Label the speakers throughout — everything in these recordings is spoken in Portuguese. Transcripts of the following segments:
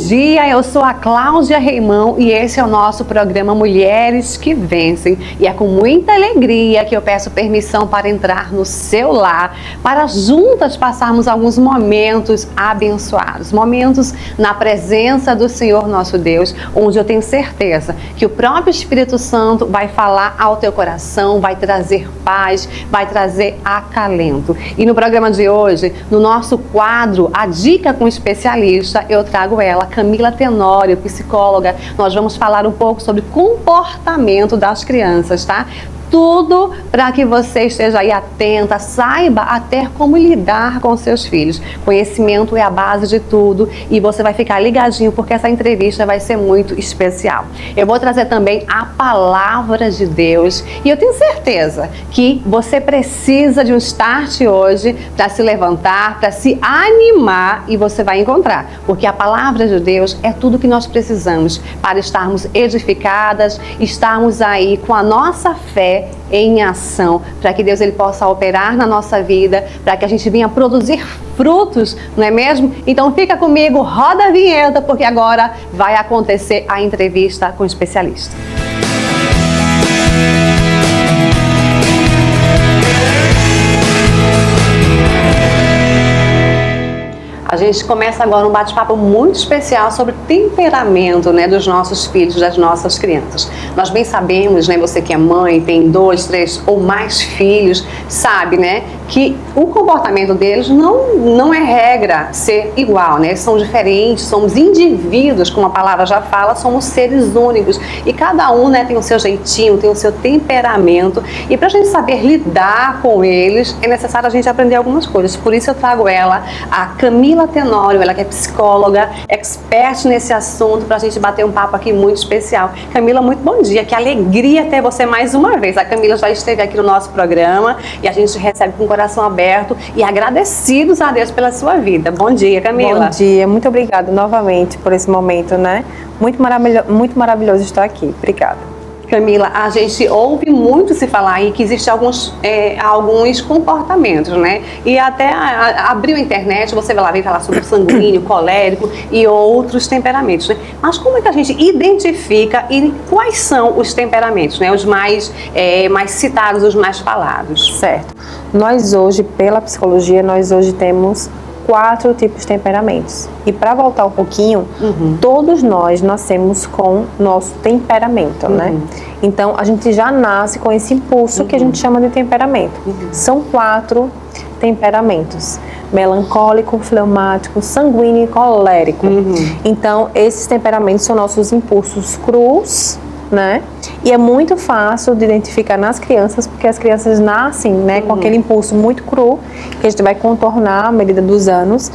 Speaker 1: dia, eu sou a Cláudia Reimão e esse é o nosso programa Mulheres que Vencem. E é com muita alegria que eu peço permissão para entrar no seu lar, para juntas passarmos alguns momentos abençoados, momentos na presença do Senhor nosso Deus, onde eu tenho certeza que o próprio Espírito Santo vai falar ao teu coração, vai trazer paz, vai trazer acalento. E no programa de hoje, no nosso quadro A Dica com o Especialista, eu trago ela, Camila Tenório, psicóloga. Nós vamos falar um pouco sobre comportamento das crianças, tá? Tudo para que você esteja aí atenta, saiba até como lidar com seus filhos. Conhecimento é a base de tudo e você vai ficar ligadinho porque essa entrevista vai ser muito especial. Eu vou trazer também a palavra de Deus e eu tenho certeza que você precisa de um start hoje para se levantar, para se animar e você vai encontrar, porque a palavra de Deus é tudo que nós precisamos para estarmos edificadas, estarmos aí com a nossa fé em ação, para que Deus ele possa operar na nossa vida, para que a gente venha produzir frutos, não é mesmo? Então fica comigo, roda a vinheta, porque agora vai acontecer a entrevista com o especialista. A gente começa agora um bate-papo muito especial sobre temperamento, né, dos nossos filhos, das nossas crianças. Nós bem sabemos, né, você que é mãe, tem 2, 3 ou mais filhos, sabe, né, que o comportamento deles não é regra ser igual, né? São diferentes, somos indivíduos, como a palavra já fala, somos seres únicos e cada um, né, tem o seu jeitinho, tem o seu temperamento e para a gente saber lidar com eles é necessário a gente aprender algumas coisas. Por isso eu trago ela, a Camila Tenório, ela que é psicóloga, expert nesse assunto, para a gente bater um papo aqui muito especial. Camila, muito bom dia, que alegria ter você mais uma vez. A Camila já esteve aqui no nosso programa e a gente recebe com o coração aberto e agradecidos a Deus pela sua vida. Bom dia, Camila.
Speaker 2: Bom dia, muito obrigada novamente por esse momento, né? Muito maravilhoso estar aqui. Obrigada.
Speaker 1: Camila, a gente ouve muito se falar aí que existem alguns comportamentos, né? E até abriu a internet, você vai lá ver falar sobre o sanguíneo, colérico e outros temperamentos, né? Mas como é que a gente identifica e quais são os temperamentos, né? Os mais citados, os mais falados.
Speaker 2: Certo. Nós hoje, pela psicologia, temos 4 tipos de temperamentos. E para voltar um pouquinho, todos nós nascemos com nosso temperamento, né? Então, a gente já nasce com esse impulso que a gente chama de temperamento. São 4 temperamentos: melancólico, fleumático, sanguíneo e colérico. Então, esses temperamentos são nossos impulsos crus, né? E é muito fácil de identificar nas crianças, porque as crianças nascem, né, com aquele impulso muito cru, que a gente vai contornar à medida dos anos,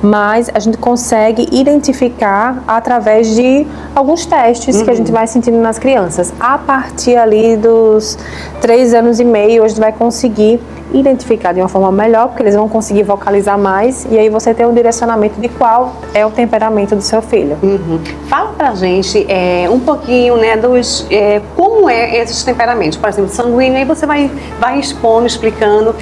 Speaker 2: mas a gente consegue identificar através de alguns testes que a gente vai sentindo nas crianças. A partir ali dos 3 anos e meio, a gente vai conseguir identificar de uma forma melhor, porque eles vão conseguir vocalizar mais, e aí você tem um direcionamento de qual é o temperamento do seu filho.
Speaker 1: Fala pra gente um pouquinho, né, dos como é esses temperamentos. Por exemplo, sanguíneo, aí você vai expondo, explicando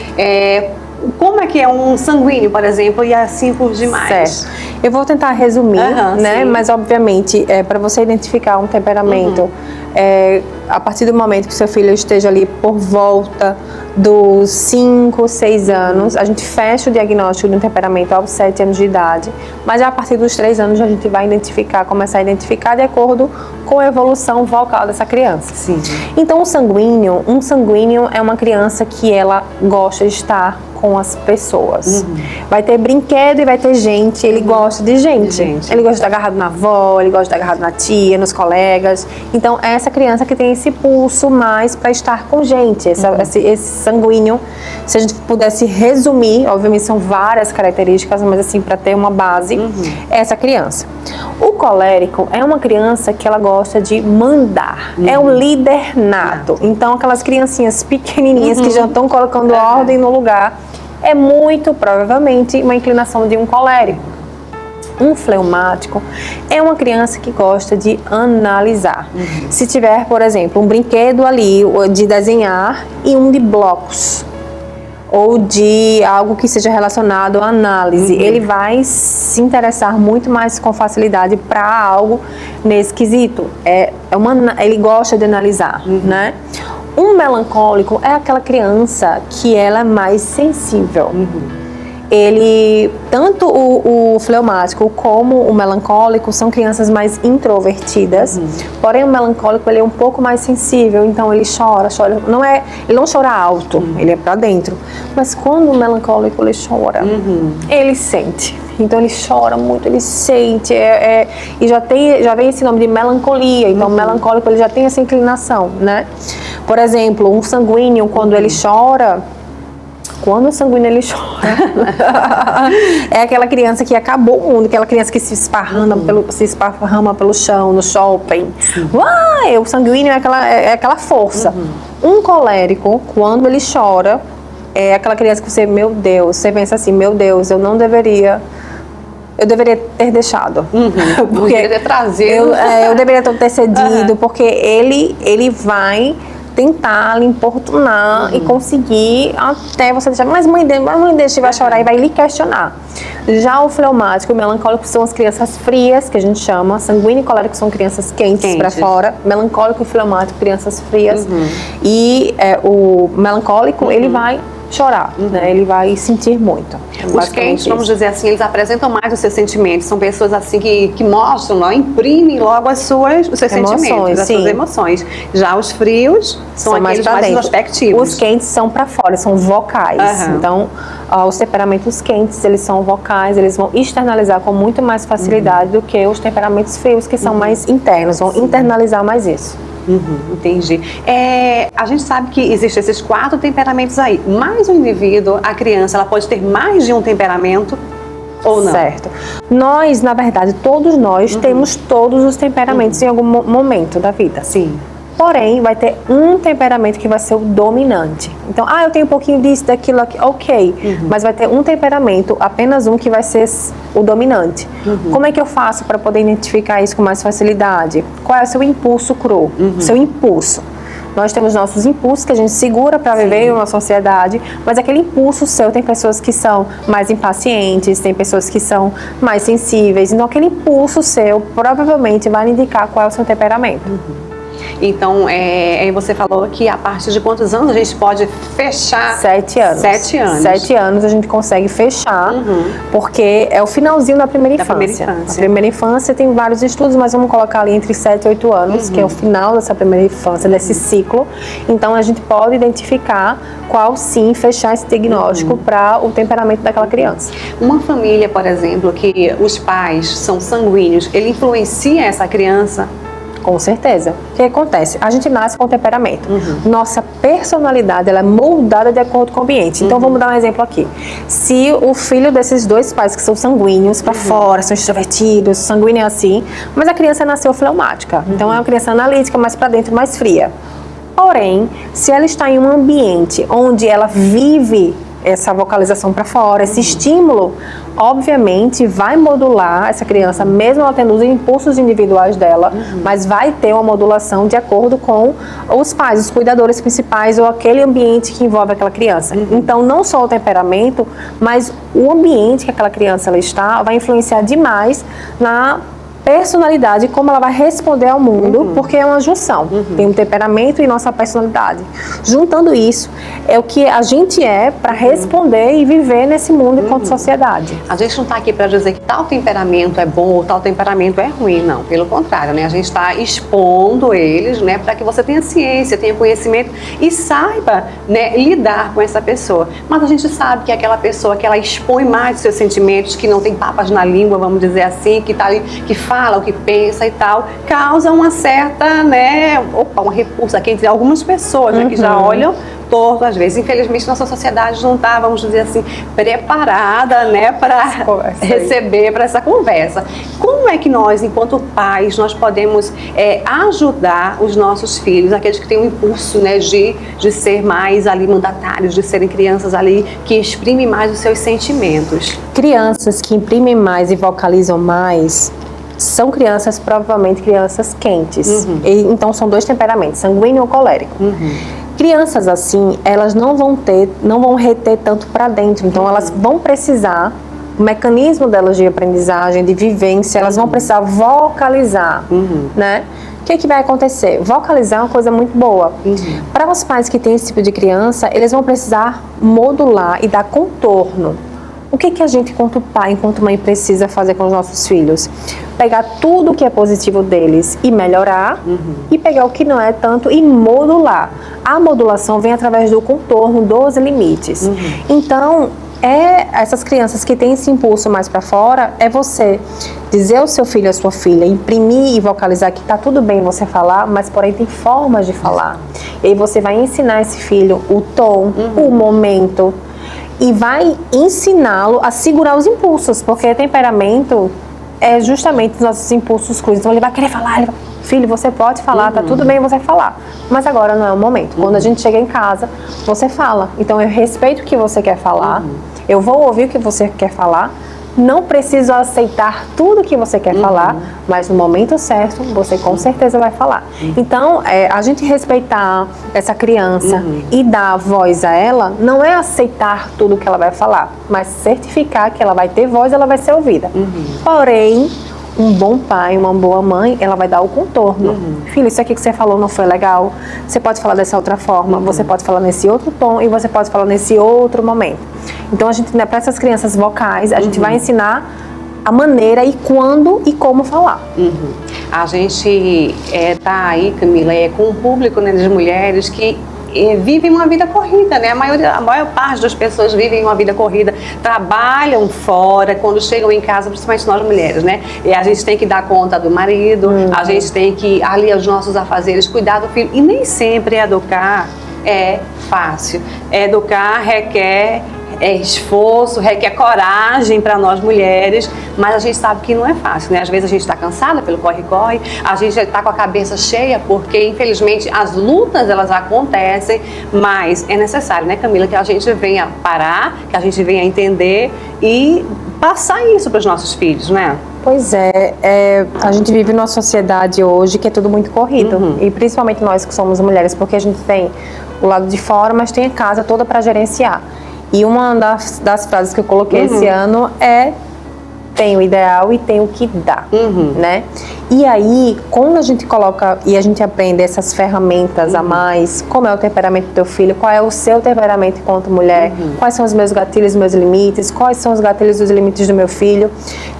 Speaker 1: como é que é um sanguíneo, por exemplo, e assim por demais.
Speaker 2: Certo. Eu vou tentar resumir, né?
Speaker 1: Sim.
Speaker 2: Mas obviamente, para você identificar um temperamento, a partir do momento que seu filho esteja ali por volta dos 5, 6 anos, a gente fecha o diagnóstico de um temperamento aos 7 anos de idade, mas a partir dos 3 anos a gente vai começar a identificar de acordo com a evolução vocal dessa criança.
Speaker 1: Sim.
Speaker 2: Então, um sanguíneo é uma criança que ela gosta de estar com as pessoas. Vai ter brinquedo e vai ter gente, ele gosta de gente. Ele gosta de estar agarrado na avó, ele gosta de estar agarrado na tia, nos colegas. Então, é essa criança que tem esse pulso mais para estar com gente, esse sanguíneo. Se a gente pudesse resumir, obviamente são várias características, mas assim, para ter uma base, é essa criança. O colérico é uma criança que ela gosta de mandar, é um líder nato. Então, aquelas criancinhas pequenininhas que já estão colocando ordem no lugar, é muito provavelmente uma inclinação de um colérico. Um fleumático é uma criança que gosta de analisar. Se tiver, por exemplo, um brinquedo ali de desenhar e um de blocos, ou de algo que seja relacionado à análise. Ele vai se interessar muito mais com facilidade para algo nesse quesito. Ele gosta de analisar, né? Um melancólico é aquela criança que ela é mais sensível. Ele, tanto o fleumático como o melancólico são crianças mais introvertidas, porém o melancólico ele é um pouco mais sensível, então ele chora, ele não chora alto, ele é pra dentro, mas quando o melancólico ele chora, ele sente, então ele chora muito, ele sente, e já vem esse nome de melancolia, então o melancólico ele já tem essa inclinação, né? Por exemplo, um sanguíneo quando ele chora, quando o sanguíneo ele chora, é aquela criança que acabou o mundo, aquela criança que se esparrama pelo chão, no shopping. O sanguíneo é aquela força. Um colérico, quando ele chora, é aquela criança que meu Deus, você pensa assim, meu Deus, eu deveria ter deixado.
Speaker 1: Porque deveria ter trazido.
Speaker 2: Eu deveria ter cedido, porque ele vai tentar lhe importunar e conseguir até você deixar, mas mãe deixa, vai chorar e vai lhe questionar. Já o fleumático e o melancólico são as crianças frias, que a gente chama, sanguíneo e colérico são crianças quentes para fora, melancólico e fleumático, crianças frias, e o melancólico, ele vai chorar, né? Ele vai sentir muito.
Speaker 1: Os quentes, vamos dizer assim, eles apresentam mais os seus sentimentos. São pessoas assim que mostram, imprimem logo os seus sentimentos, as suas emoções. Já os frios são aqueles mais introspectivos.
Speaker 2: Os quentes são para fora, são vocais. Então, os temperamentos quentes, eles são vocais, eles vão externalizar com muito mais facilidade do que os temperamentos frios, que são mais internos, vão internalizar mais isso.
Speaker 1: Entendi. A gente sabe que existem esses 4 temperamentos aí, mas o indivíduo, a criança, ela pode ter mais de um temperamento ou não?
Speaker 2: Certo. Nós, na verdade, todos nós temos todos os temperamentos em algum momento da vida.
Speaker 1: Sim.
Speaker 2: Porém, vai ter um temperamento que vai ser o dominante. Então, eu tenho um pouquinho disso, daquilo, ok. Mas vai ter um temperamento, apenas um, que vai ser o dominante. Como é que eu faço para poder identificar isso com mais facilidade? Qual é o seu impulso cru? Seu impulso. Nós temos nossos impulsos que a gente segura para viver em uma sociedade, mas aquele impulso seu, tem pessoas que são mais impacientes, tem pessoas que são mais sensíveis. Então, aquele impulso seu provavelmente vai indicar qual é o seu temperamento.
Speaker 1: Então, aí você falou que a partir de quantos anos a gente pode fechar?
Speaker 2: 7 anos.
Speaker 1: 7 anos.
Speaker 2: 7 anos a gente consegue fechar, porque é o finalzinho da primeira infância. A primeira infância tem vários estudos, mas vamos colocar ali entre 7 e 8 anos, que é o final dessa primeira infância, desse ciclo. Então, a gente pode identificar qual sim fechar esse diagnóstico para o temperamento daquela criança.
Speaker 1: Uma família, por exemplo, que os pais são sanguíneos, ele influencia essa criança?
Speaker 2: Com certeza. O que acontece? A gente nasce com temperamento. Nossa personalidade ela é moldada de acordo com o ambiente. Então, vamos dar um exemplo aqui. Se o filho desses dois pais que são sanguíneos para fora, são extrovertidos, sanguíneo é assim, mas a criança nasceu fleumática. Então, é uma criança analítica, mais para dentro, mais fria. Porém, se ela está em um ambiente onde ela vive essa vocalização para fora, esse estímulo, obviamente vai modular essa criança, mesmo ela tendo os impulsos individuais dela, mas vai ter uma modulação de acordo com os pais, os cuidadores principais ou aquele ambiente que envolve aquela criança. Então, não só o temperamento, mas o ambiente que aquela criança ela está vai influenciar demais na personalidade, como ela vai responder ao mundo, porque é uma junção. Tem um temperamento e nossa personalidade. Juntando isso, é o que a gente é para responder e viver nesse mundo enquanto sociedade.
Speaker 1: A gente não está aqui para dizer que tal temperamento é bom ou tal temperamento é ruim, não. Pelo contrário, né? A gente está expondo eles, né, para que você tenha ciência, tenha conhecimento e saiba, né, lidar com essa pessoa. Mas a gente sabe que aquela pessoa que ela expõe mais os seus sentimentos, que não tem papas na língua, vamos dizer assim, que tá ali, que fala o que pensa e tal, causa uma certa, né, uma repulsa aqui entre algumas pessoas, né, que já olham torto às vezes. Infelizmente, nossa sociedade não está, vamos dizer assim, preparada, né, para receber para essa conversa. Como é que nós, enquanto pais, nós podemos ajudar os nossos filhos, aqueles que têm um impulso, né, de ser mais ali mandatários, de serem crianças ali que exprimem mais os seus sentimentos? Crianças
Speaker 2: que imprimem mais e vocalizam mais são crianças, provavelmente crianças quentes. Então, são dois temperamentos, sanguíneo ou colérico. Crianças assim, elas não vão reter tanto para dentro, então elas vão precisar, o mecanismo delas de aprendizagem, de vivência, elas vão precisar vocalizar, né? O que vai acontecer? Vocalizar é uma coisa muito boa. Para os pais que têm esse tipo de criança, eles vão precisar modular e dar contorno. O que a gente, enquanto pai, enquanto mãe, precisa fazer com os nossos filhos? Pegar tudo que é positivo deles e melhorar, e pegar o que não é tanto e modular. A modulação vem através do contorno dos limites. Então, essas crianças que têm esse impulso mais para fora, é você dizer ao seu filho, à sua filha, imprimir e vocalizar que tá tudo bem você falar, mas porém tem formas de falar. E aí você vai ensinar esse filho o tom, o momento, e vai ensiná-lo a segurar os impulsos, porque temperamento é justamente os nossos impulsos crus. Então ele vai querer falar, filho, você pode falar, tá tudo bem você falar, mas agora não é o momento. Quando a gente chega em casa, você fala. Então eu respeito o que você quer falar, eu vou ouvir o que você quer falar, não preciso aceitar tudo que você quer falar, mas no momento certo, você com certeza vai falar. Então, a gente respeitar essa criança e dar voz a ela, não é aceitar tudo que ela vai falar, mas certificar que ela vai ter voz, ela vai ser ouvida. Porém, um bom pai, uma boa mãe, ela vai dar o contorno. Filho, isso aqui que você falou não foi legal, você pode falar dessa outra forma, você pode falar nesse outro tom e você pode falar nesse outro momento. Então, a gente, né, para essas crianças vocais, a gente vai ensinar a maneira e quando e como falar.
Speaker 1: A gente tá aí, Camila, com um público, né, de mulheres que vivem uma vida corrida, né? A maior parte das pessoas vivem uma vida corrida, trabalham fora, quando chegam em casa, principalmente nós mulheres, né? E a gente tem que dar conta do marido, a gente tem que ali os nossos afazeres, cuidar do filho. E nem sempre educar é fácil. Educar requer esforço, requer coragem para nós mulheres, mas a gente sabe que não é fácil, né? Às vezes a gente está cansada pelo corre-corre, a gente está com a cabeça cheia, porque infelizmente as lutas elas acontecem, mas é necessário, né, Camila, que a gente venha parar, que a gente venha entender e passar isso para os nossos filhos, né?
Speaker 2: Pois a gente vive numa sociedade hoje que é tudo muito corrido, e principalmente nós que somos mulheres, porque a gente tem o lado de fora, mas tem a casa toda para gerenciar. E uma das frases que eu coloquei esse ano é: tem o ideal e tem o que dá, né? E aí, quando a gente coloca e a gente aprende essas ferramentas a mais, como é o temperamento do teu filho, qual é o seu temperamento enquanto mulher, quais são os meus gatilhos, meus limites, quais são os gatilhos e os limites do meu filho,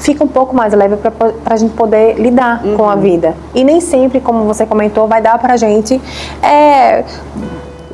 Speaker 2: fica um pouco mais leve para a gente poder lidar com a vida. E nem sempre, como você comentou, vai dar pra gente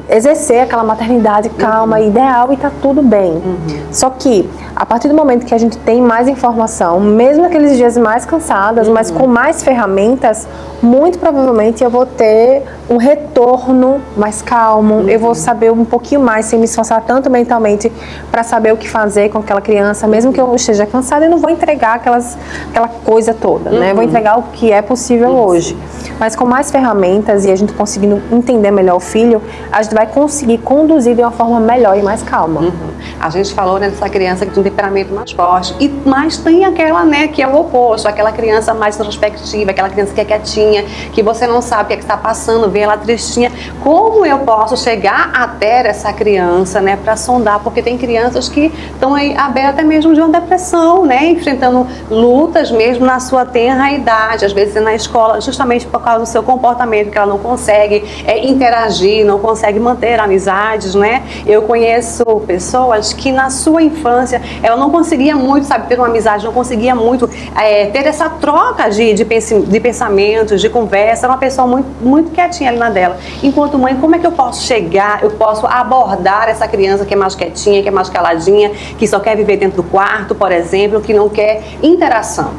Speaker 2: exercer aquela maternidade calma e ideal e tá tudo bem. Só que, a partir do momento que a gente tem mais informação, mesmo aqueles dias mais cansadas, mas com mais ferramentas, muito provavelmente eu vou ter um retorno mais calmo, eu vou saber um pouquinho mais, sem me esforçar tanto mentalmente para saber o que fazer com aquela criança, mesmo que eu esteja cansada, eu não vou entregar aquela coisa toda, né? Eu vou entregar o que é possível hoje. Mas com mais ferramentas e a gente conseguindo entender melhor o filho, a gente vai conseguir conduzir de uma forma melhor e mais calma.
Speaker 1: A gente falou, né, dessa criança que tem um temperamento mais forte, mas tem aquela, né, que é o oposto, aquela criança mais introspectiva, aquela criança que é quietinha, que você não sabe o que é que está passando, vê ela tristinha. Como eu posso chegar até essa criança, né, para sondar? Porque tem crianças que estão aí à beira até mesmo de uma depressão, né, enfrentando lutas mesmo na sua tenra idade, às vezes na escola, justamente por causa do seu comportamento, que ela não consegue interagir, não consegue manter amizades, né? Eu conheço pessoas que na sua infância ela não conseguia muito, sabe, ter uma amizade, não conseguia muito ter essa troca de pensamentos, de conversa, era uma pessoa muito, muito quietinha ali na dela. Enquanto mãe, como é que eu posso chegar, eu posso abordar essa criança que é mais quietinha, que é mais caladinha, que só quer viver dentro do quarto, por exemplo, que não quer interação?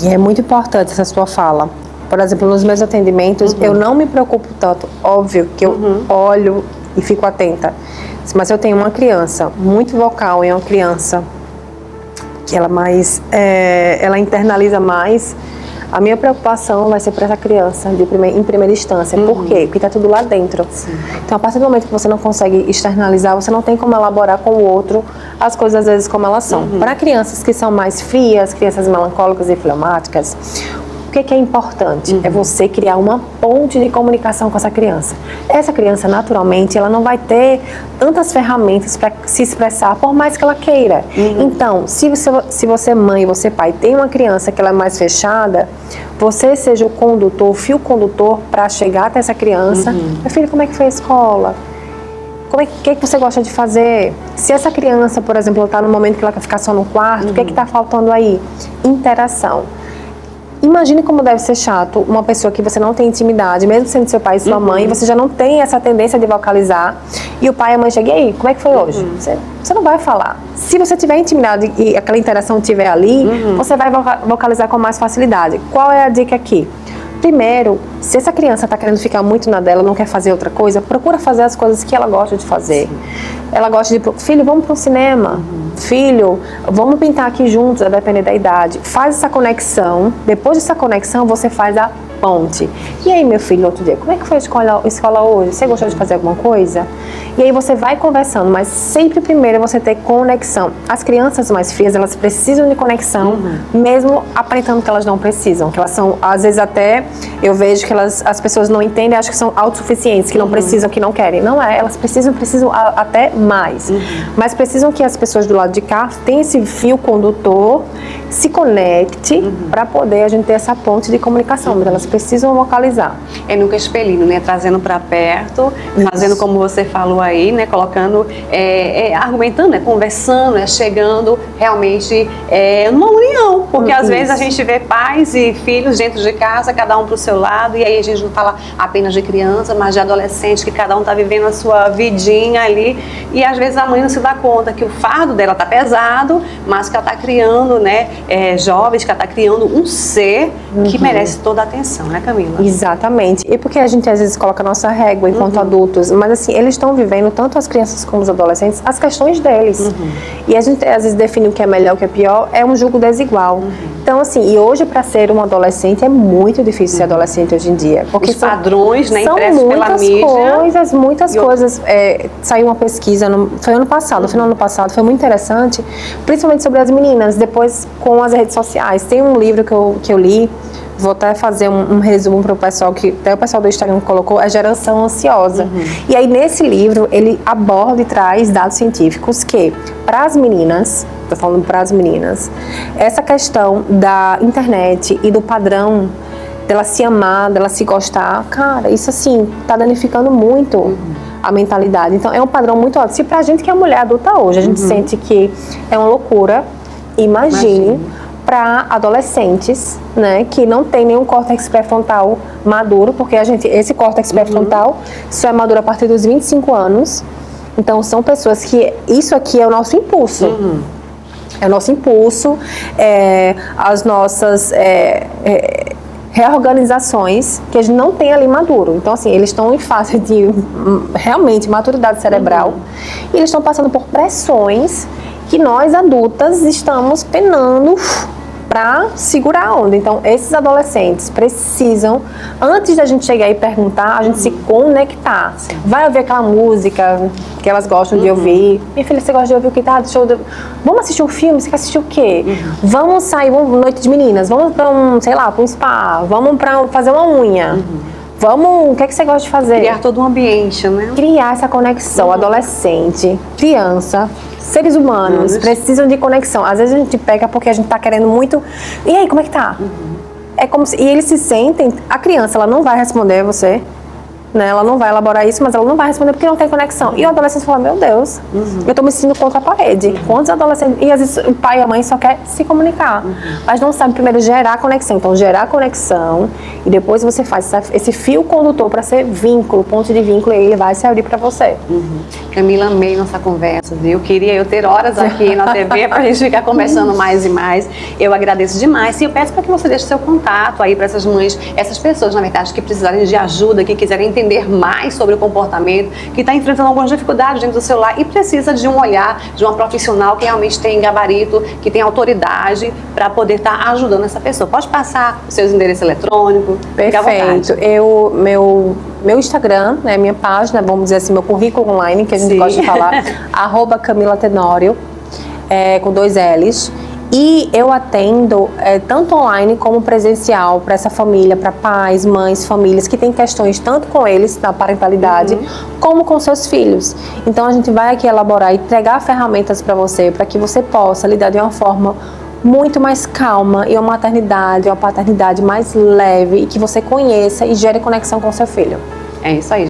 Speaker 2: E é muito importante essa sua fala. Por exemplo, nos meus atendimentos, eu não me preocupo tanto. Óbvio que eu olho e fico atenta. Mas eu tenho uma criança muito vocal e uma criança que ela internaliza mais. A minha preocupação vai ser para essa criança em primeira instância. Por quê? Porque está tudo lá dentro. Sim. Então, a partir do momento que você não consegue externalizar, você não tem como elaborar com o outro as coisas, às vezes, como elas são. Para crianças que são mais frias, crianças melancólicas e fleumáticas, que é importante? É você criar uma ponte de comunicação com essa criança. Essa criança, naturalmente, ela não vai ter tantas ferramentas para se expressar, por mais que ela queira. Então, se você mãe e você pai tem uma criança que ela é mais fechada, você seja o condutor, o fio condutor para chegar até essa criança. Meu filho, como é que foi a escola? O que você gosta de fazer? Se essa criança, por exemplo, está no momento que ela quer ficar só no quarto, o que está faltando aí? Interação. Imagine como deve ser chato uma pessoa que você não tem intimidade, mesmo sendo seu pai e sua mãe, você já não tem essa tendência de vocalizar, e o pai e a mãe chegam, e aí, como é que foi hoje? Você não vai falar. Se você tiver intimidade e aquela interação estiver ali, você vai vocalizar com mais facilidade. Qual é a dica aqui? Primeiro, se essa criança está querendo ficar muito na dela, não quer fazer outra coisa, procura fazer as coisas que ela gosta de fazer. Ela gosta de... Filho, vamos para o cinema. Filho, vamos pintar aqui juntos, a depender da idade. Faz essa conexão. Depois dessa conexão, você faz a ponte. E aí, meu filho, outro dia, como é que foi a escola hoje? Você gostou de fazer alguma coisa? E aí você vai conversando, mas sempre primeiro você ter conexão. As crianças mais frias, elas precisam de conexão, mesmo aparentando que elas não precisam. Que elas são, às vezes até, eu vejo que as pessoas não entendem, acham que são autossuficientes, que não precisam, que não querem. Não é, elas precisam até mais. Mas precisam que as pessoas do lado de cá tenham esse fio condutor, se conecte para poder a gente ter essa ponte de comunicação. Mas elas precisam vocalizar.
Speaker 1: É nunca expelindo, né? Trazendo para perto, fazendo como você falou aí, né? Colocando, argumentando, né? Conversando, né? Chegando realmente numa união. Porque às vezes a gente vê pais e filhos dentro de casa, cada um para o seu lado, e aí a gente não fala apenas de criança, mas de adolescente, que cada um está vivendo a sua vidinha ali, e às vezes a mãe não se dá conta que o fardo dela está pesado, mas que ela está criando, né? Jovens, que ela está criando um ser que merece toda a atenção, né, Camila?
Speaker 2: Exatamente. E porque a gente às vezes coloca a nossa régua enquanto adultos, mas assim, eles estão vivendo, tanto as crianças como os adolescentes, as questões deles. E a gente às vezes define o que é melhor, o que é pior, é um julgo desigual. Então assim, e hoje para ser um adolescente é muito difícil ser adolescente hoje em dia. Porque
Speaker 1: os padrões, né,
Speaker 2: são
Speaker 1: impressos pela mídia.
Speaker 2: Muitas coisas. Saiu uma pesquisa, foi ano passado, no final do ano passado, foi muito interessante, principalmente sobre as meninas, depois com as redes sociais. Tem um livro que eu li, vou até fazer um resumo para o pessoal, que até o pessoal do Instagram colocou, é Geração Ansiosa. E aí nesse livro ele aborda e traz dados científicos que, para as meninas, estou falando para as meninas, essa questão da internet e do padrão dela se amar, dela se gostar, cara, isso assim, tá danificando muito a mentalidade. Então é um padrão muito alto. Se pra gente que é mulher adulta hoje, a gente sente que é uma loucura, imagine para adolescentes, né, que não tem nenhum córtex pré-frontal maduro, porque esse córtex pré-frontal só é maduro a partir dos 25 anos. Então são pessoas que isso aqui é o nosso impulso. É o nosso impulso, as nossas reorganizações que a gente não tem ali maduro. Então, assim, eles estão em fase de realmente maturidade cerebral e eles estão passando por pressões que nós adultas estamos penando para segurar a onda. Então, esses adolescentes precisam, antes da gente chegar e perguntar, a gente se conectar. Vai ouvir aquela música que elas gostam de ouvir. Minha filha, você gosta de ouvir o que tá? Vamos assistir um filme? Você quer assistir o quê? Vamos sair, noite de meninas, vamos para um spa, vamos para fazer uma unha. Vamos, o que é que você gosta de fazer?
Speaker 1: Criar todo um ambiente, né?
Speaker 2: Criar essa conexão, adolescente, criança, seres humanos precisam de conexão. Às vezes a gente pega porque a gente tá querendo muito. E aí, como é que tá? É como se, e eles se sentem, a criança, ela não vai responder você, né? Ela não vai elaborar isso, mas ela não vai responder porque não tem conexão. E o adolescente fala, meu Deus, eu tô me sentindo contra a parede. Quantos adolescentes... E às vezes o pai e a mãe só quer se comunicar, mas não sabe primeiro gerar conexão. Então, gerar conexão e depois você faz esse fio condutor para ser vínculo, ponto de vínculo, e ele vai se abrir para você.
Speaker 1: Camila, amei nossa conversa, viu? Queria eu ter horas aqui na TV pra gente ficar conversando mais e mais. Eu agradeço demais. E eu peço para que você deixe seu contato aí para essas mães, essas pessoas, na verdade, que precisarem de ajuda, que quiserem entender mais sobre o comportamento, que está enfrentando algumas dificuldades dentro do celular e precisa de um olhar de uma profissional que realmente tem gabarito, que tem autoridade para poder estar ajudando essa pessoa. Pode passar os seus endereços eletrônicos?
Speaker 2: Perfeito. Meu Instagram, né, minha página, vamos dizer assim, meu currículo online, que a gente gosta de falar, @Camila Tenório, com 2 L's. E eu atendo tanto online como presencial para essa família, para pais, mães, famílias que têm questões tanto com eles na parentalidade, como com seus filhos. Então a gente vai aqui elaborar e entregar ferramentas para você, para que você possa lidar de uma forma muito mais calma e uma maternidade, uma paternidade mais leve e que você conheça e gere conexão com seu filho.
Speaker 1: É isso aí.